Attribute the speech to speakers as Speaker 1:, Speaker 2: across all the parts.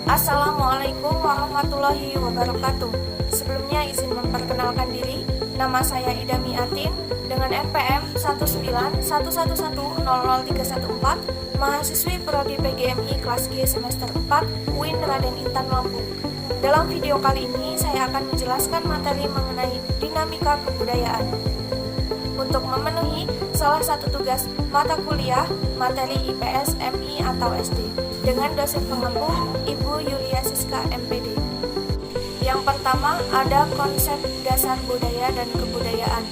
Speaker 1: Assalamualaikum warahmatullahi wabarakatuh. Sebelumnya izin memperkenalkan diri. Nama saya Ida Miatin dengan NPM 19111000314, mahasiswi Prodi PGMI kelas G semester 4 UIN Raden Intan Lampung. Dalam video kali ini saya akan menjelaskan materi mengenai dinamika kebudayaan. Untuk memenuhi salah satu tugas mata kuliah materi IPS, MI atau SD dengan dosen pengampu Ibu Yulia Siska MPD. Yang pertama ada konsep dasar budaya dan kebudayaan.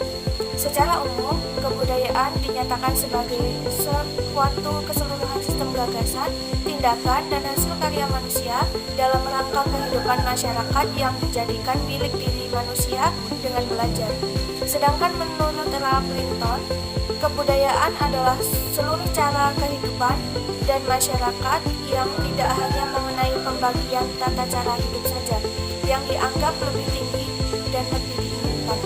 Speaker 1: Secara umum, kebudayaan dinyatakan sebagai suatu keseluruhan sistem gagasan, tindakan, dan hasil karya manusia dalam rangka kehidupan masyarakat yang dijadikan milik diri manusia dengan belajar. Sedangkan menurut Ralph Linton, kebudayaan adalah seluruh cara kehidupan dan masyarakat yang tidak hanya mengenai pembagian tata cara hidup saja, yang dianggap lebih tinggi dan lebih diinginkan.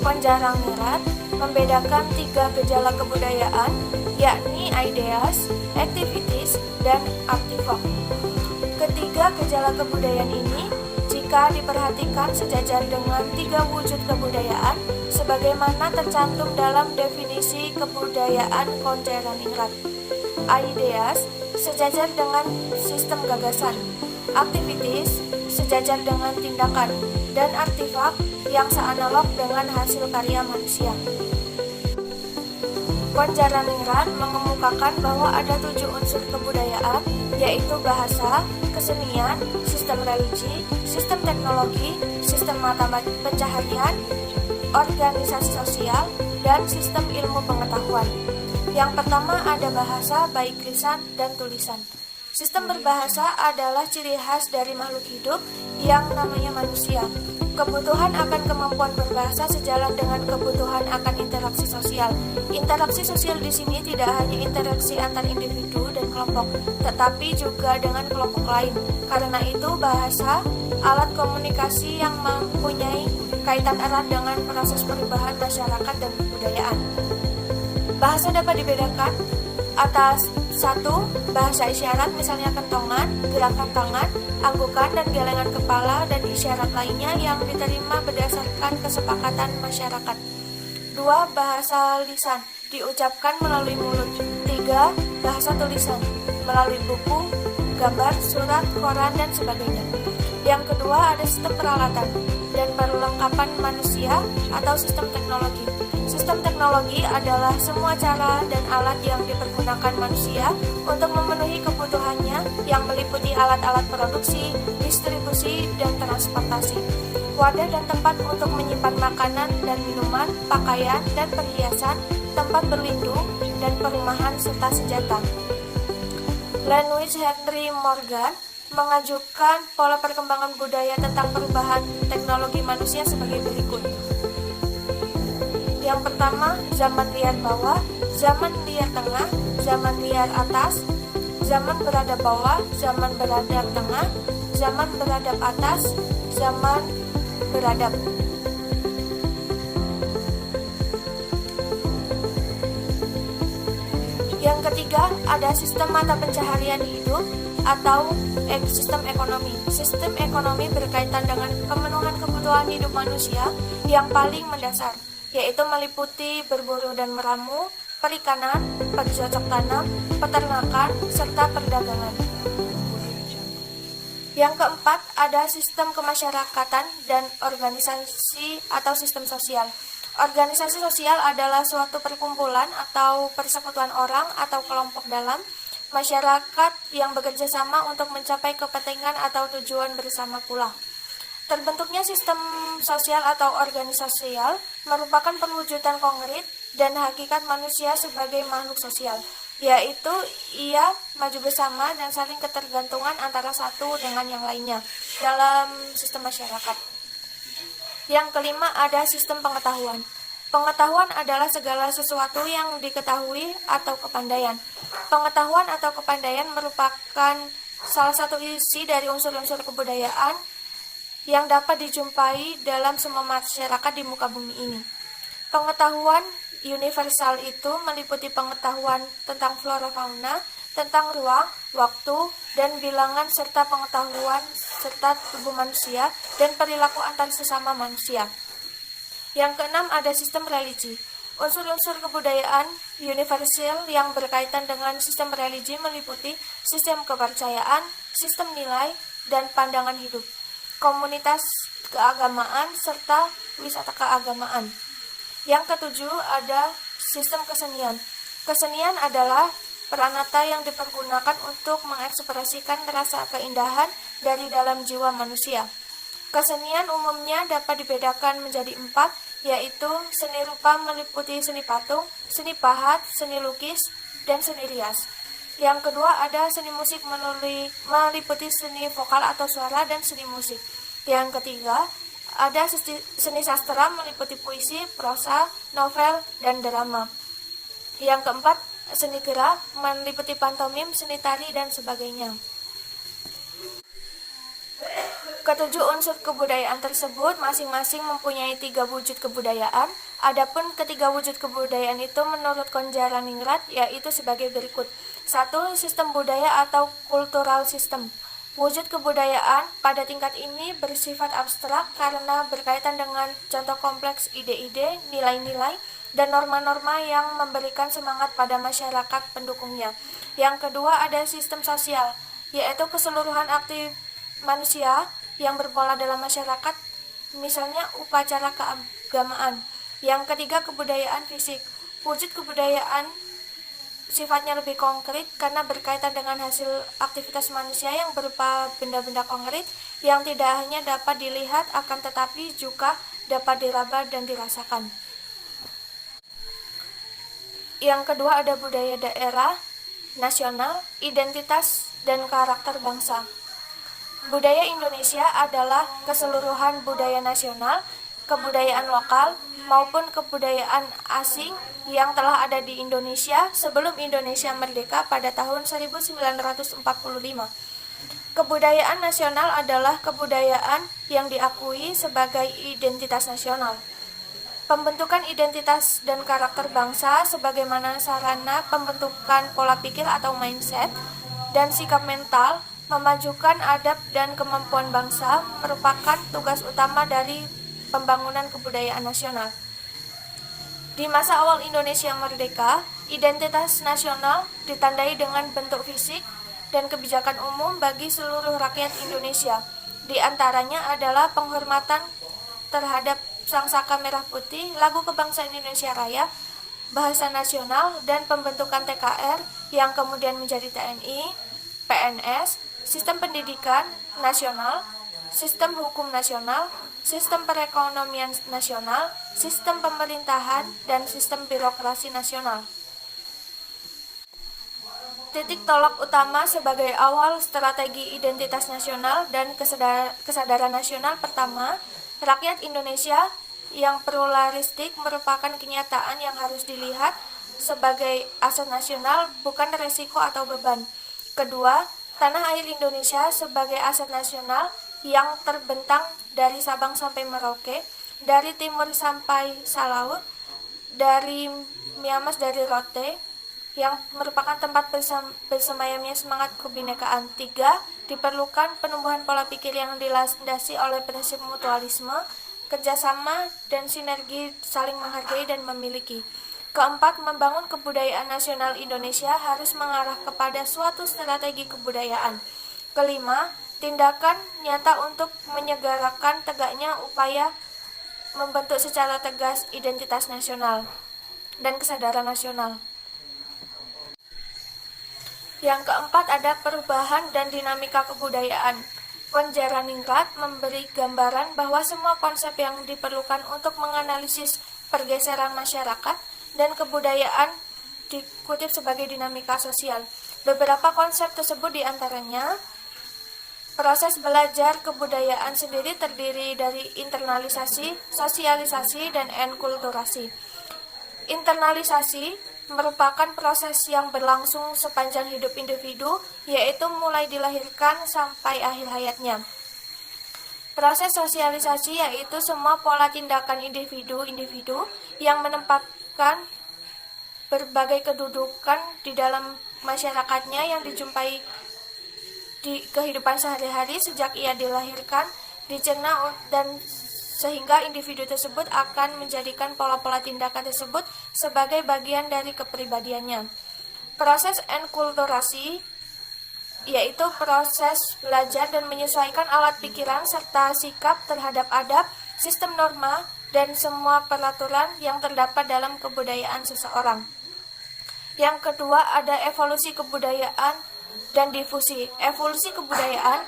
Speaker 1: Konjarang-Nyerat membedakan 3 gejala kebudayaan, yakni ideas, activities, dan artifact. Ketiga gejala kebudayaan ini jika diperhatikan sejajar dengan 3 wujud kebudayaan sebagaimana tercantum dalam definisi kebudayaan Konjarang-Nyerat. Ideas sejajar dengan sistem gagasan, activities sejajar dengan tindakan, dan artefak yang seanalog dengan hasil karya manusia. Konjarang-Nyerat mengemukakan bahwa ada 7 unsur kebudayaan, yaitu bahasa, kesenian, sistem religi, sistem teknologi, sistem mata pencaharian, organisasi sosial, dan sistem ilmu pengetahuan. Yang pertama ada bahasa, baik lisan dan tulisan. Sistem berbahasa adalah ciri khas dari makhluk hidup yang namanya manusia. Kebutuhan akan kemampuan berbahasa sejalan dengan kebutuhan akan interaksi sosial. Interaksi sosial di sini tidak hanya interaksi antar individu dan kelompok, tetapi juga dengan kelompok lain. Karena itu bahasa, alat komunikasi yang mempunyai kaitan erat dengan proses perubahan masyarakat dan kebudayaan. Bahasa dapat dibedakan atas 1. Bahasa isyarat, misalnya kentongan, gerakan tangan, anggukan, dan gelengan kepala, dan isyarat lainnya yang diterima berdasarkan kesepakatan masyarakat. 2. Bahasa lisan, diucapkan melalui mulut. 3. Bahasa tulisan, melalui buku, gambar, surat, koran, dan sebagainya. Yang kedua ada sistem peralatan dan perlengkapan manusia atau sistem teknologi. Sistem teknologi adalah semua cara dan alat yang dipergunakan manusia untuk memenuhi kebutuhannya yang meliputi alat-alat produksi, distribusi, dan transportasi, wadah dan tempat untuk menyimpan makanan dan minuman, pakaian dan perhiasan, tempat berlindung, dan perumahan serta senjata. Lanwitz Henry Morgan mengajukan pola perkembangan budaya tentang perubahan teknologi manusia sebagai berikut. Yang pertama, zaman liar bawah, zaman liar tengah, zaman liar atas, zaman beradab bawah, zaman beradab tengah, zaman beradab atas, zaman beradab. Yang ketiga, ada sistem mata pencaharian hidup atau sistem ekonomi. Sistem ekonomi berkaitan dengan pemenuhan kebutuhan hidup manusia yang paling mendasar, yaitu meliputi berburu dan meramu, perikanan, bercocok tanam, peternakan, serta perdagangan. Yang keempat, ada sistem kemasyarakatan dan organisasi atau sistem sosial. Organisasi sosial adalah suatu perkumpulan atau persekutuan orang atau kelompok dalam masyarakat yang bekerja sama untuk mencapai kepentingan atau tujuan bersama pula. Terbentuknya sistem sosial atau organisasi sosial merupakan perwujudan konkret dan hakikat manusia sebagai makhluk sosial, yaitu ia maju bersama dan saling ketergantungan antara satu dengan yang lainnya dalam sistem masyarakat. Yang kelima ada sistem pengetahuan. Pengetahuan adalah segala sesuatu yang diketahui atau kepandaian. Pengetahuan atau kepandaian merupakan salah satu isi dari unsur-unsur kebudayaan yang dapat dijumpai dalam semua masyarakat di muka bumi ini. Pengetahuan universal itu meliputi pengetahuan tentang flora fauna, tentang ruang, waktu, dan bilangan serta pengetahuan serta tubuh manusia dan perilaku antar sesama manusia. Yang keenam ada sistem religi. Unsur-unsur kebudayaan universal yang berkaitan dengan sistem religi meliputi sistem kepercayaan, sistem nilai, dan pandangan hidup, komunitas keagamaan, serta wisata keagamaan. Yang ketujuh ada sistem kesenian. Kesenian adalah peranata yang dipergunakan untuk mengekspresikan rasa keindahan dari dalam jiwa manusia. Kesenian umumnya dapat dibedakan menjadi 4, yaitu seni rupa meliputi seni patung, seni pahat, seni lukis, dan seni rias. Yang kedua ada seni musik meliputi seni vokal atau suara dan seni musik. Yang ketiga ada seni sastra meliputi puisi, prosa, novel, dan drama. Yang keempat seni gerak meliputi pantomim, seni tari, dan sebagainya. Ketujuh unsur kebudayaan tersebut masing-masing mempunyai 3 wujud kebudayaan. Adapun ketiga wujud kebudayaan itu menurut Konjaraningrat yaitu sebagai berikut. 1. Sistem budaya atau cultural system. Wujud kebudayaan pada tingkat ini bersifat abstrak karena berkaitan dengan contoh kompleks ide-ide, nilai-nilai, dan norma-norma yang memberikan semangat pada masyarakat pendukungnya. Yang kedua ada sistem sosial, yaitu keseluruhan aktif manusia yang berpola dalam masyarakat, misalnya upacara keagamaan. Yang ketiga kebudayaan fisik. Wujud kebudayaan sifatnya lebih konkret karena berkaitan dengan hasil aktivitas manusia yang berupa benda-benda konkret yang tidak hanya dapat dilihat akan tetapi juga dapat diraba dan dirasakan. Yang kedua ada budaya daerah, nasional, identitas, dan karakter bangsa. Budaya Indonesia adalah keseluruhan budaya nasional, kebudayaan lokal, maupun kebudayaan asing yang telah ada di Indonesia sebelum Indonesia merdeka pada tahun 1945. Kebudayaan nasional adalah kebudayaan yang diakui sebagai identitas nasional. Pembentukan identitas dan karakter bangsa sebagaimana sarana pembentukan pola pikir atau mindset dan sikap mental memajukan adab dan kemampuan bangsa merupakan tugas utama dari pembangunan kebudayaan nasional. Di masa awal Indonesia merdeka, identitas nasional ditandai dengan bentuk fisik dan kebijakan umum bagi seluruh rakyat Indonesia. Di antaranya adalah penghormatan terhadap Sangsaka Merah Putih, lagu kebangsaan Indonesia Raya, bahasa nasional, dan pembentukan TKR yang kemudian menjadi TNI, PNS, sistem pendidikan nasional, sistem hukum nasional, sistem perekonomian nasional, sistem pemerintahan, dan sistem birokrasi nasional. Titik tolak utama sebagai awal strategi identitas nasional dan kesadaran nasional pertama, rakyat Indonesia yang pluralistik merupakan kenyataan yang harus dilihat sebagai aset nasional, bukan resiko atau beban. Kedua, tanah air Indonesia sebagai aset nasional yang terbentang dari Sabang sampai Merauke, dari timur sampai Salaut, dari Miamas dari Rote, yang merupakan tempat bersemayamnya semangat kebinekaan. 3. Diperlukan penumbuhan pola pikir yang dilandasi oleh prinsip mutualisme, kerjasama, dan sinergi saling menghargai dan memiliki. Keempat, membangun kebudayaan nasional Indonesia harus mengarah kepada suatu strategi kebudayaan. Kelima, tindakan nyata untuk menyegarakan tegaknya upaya membentuk secara tegas identitas nasional dan kesadaran nasional. Yang keempat ada perubahan dan dinamika kebudayaan. Konjaraningrat memberi gambaran bahwa semua konsep yang diperlukan untuk menganalisis pergeseran masyarakat dan kebudayaan dikutip sebagai dinamika sosial. Beberapa konsep tersebut diantaranya proses belajar kebudayaan sendiri terdiri dari internalisasi, sosialisasi, dan enkulturasi. Internalisasi merupakan proses yang berlangsung sepanjang hidup individu, yaitu mulai dilahirkan sampai akhir hayatnya. Proses sosialisasi yaitu semua pola tindakan individu-individu yang menempatkan berbagai kedudukan di dalam masyarakatnya yang dijumpai di kehidupan sehari-hari sejak ia dilahirkan, dicerna dan sehingga individu tersebut akan menjadikan pola-pola tindakan tersebut sebagai bagian dari kepribadiannya. Proses enkulturasi yaitu proses belajar dan menyesuaikan alat pikiran serta sikap terhadap adab, sistem norma, dan semua peraturan yang terdapat dalam kebudayaan seseorang. Yang kedua ada evolusi kebudayaan dan difusi. Evolusi kebudayaan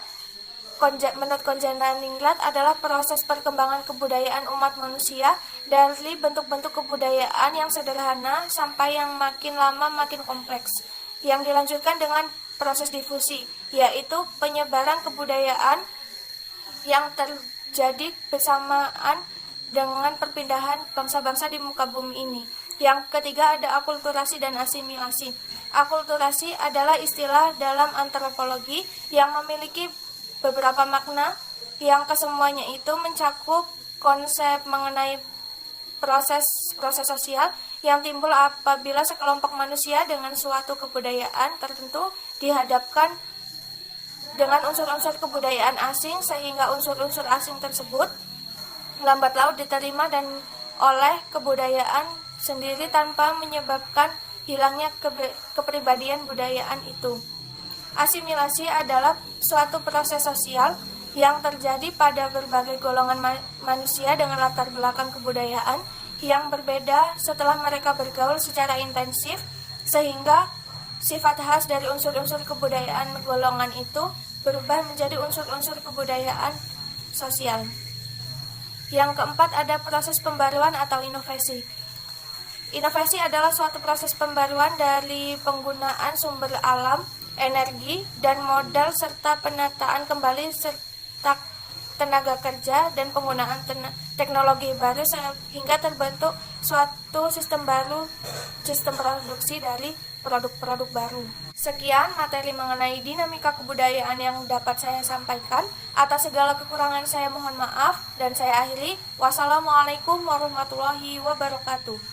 Speaker 1: menurut Konjaningrat adalah proses perkembangan kebudayaan umat manusia dari bentuk-bentuk kebudayaan yang sederhana sampai yang makin lama makin kompleks, yang dilanjutkan dengan proses difusi, yaitu penyebaran kebudayaan yang terjadi bersamaan dengan perpindahan bangsa-bangsa di muka bumi ini. Yang ketiga ada akulturasi dan asimilasi. Akulturasi adalah istilah dalam antropologi yang memiliki beberapa makna yang kesemuanya itu mencakup konsep mengenai proses sosial yang timbul apabila sekelompok manusia dengan suatu kebudayaan tertentu dihadapkan dengan unsur-unsur kebudayaan asing, sehingga unsur-unsur asing tersebut lambat laun diterima dan oleh kebudayaan sendiri tanpa menyebabkan hilangnya kepribadian budayaan itu. Asimilasi adalah suatu proses sosial yang terjadi pada berbagai golongan manusia dengan latar belakang kebudayaan yang berbeda setelah mereka bergaul secara intensif, sehingga sifat khas dari unsur-unsur kebudayaan golongan itu berubah menjadi unsur-unsur kebudayaan sosial. Yang keempat ada proses pembaruan atau inovasi. Inovasi adalah suatu proses pembaruan dari penggunaan sumber alam, energi, dan modal serta penataan kembali serta tenaga kerja dan penggunaan teknologi baru sehingga terbentuk suatu sistem baru, sistem produksi dari produk-produk baru. Sekian materi mengenai dinamika kebudayaan yang dapat saya sampaikan. Atas segala kekurangan saya mohon maaf dan saya akhiri. Wassalamualaikum warahmatullahi wabarakatuh.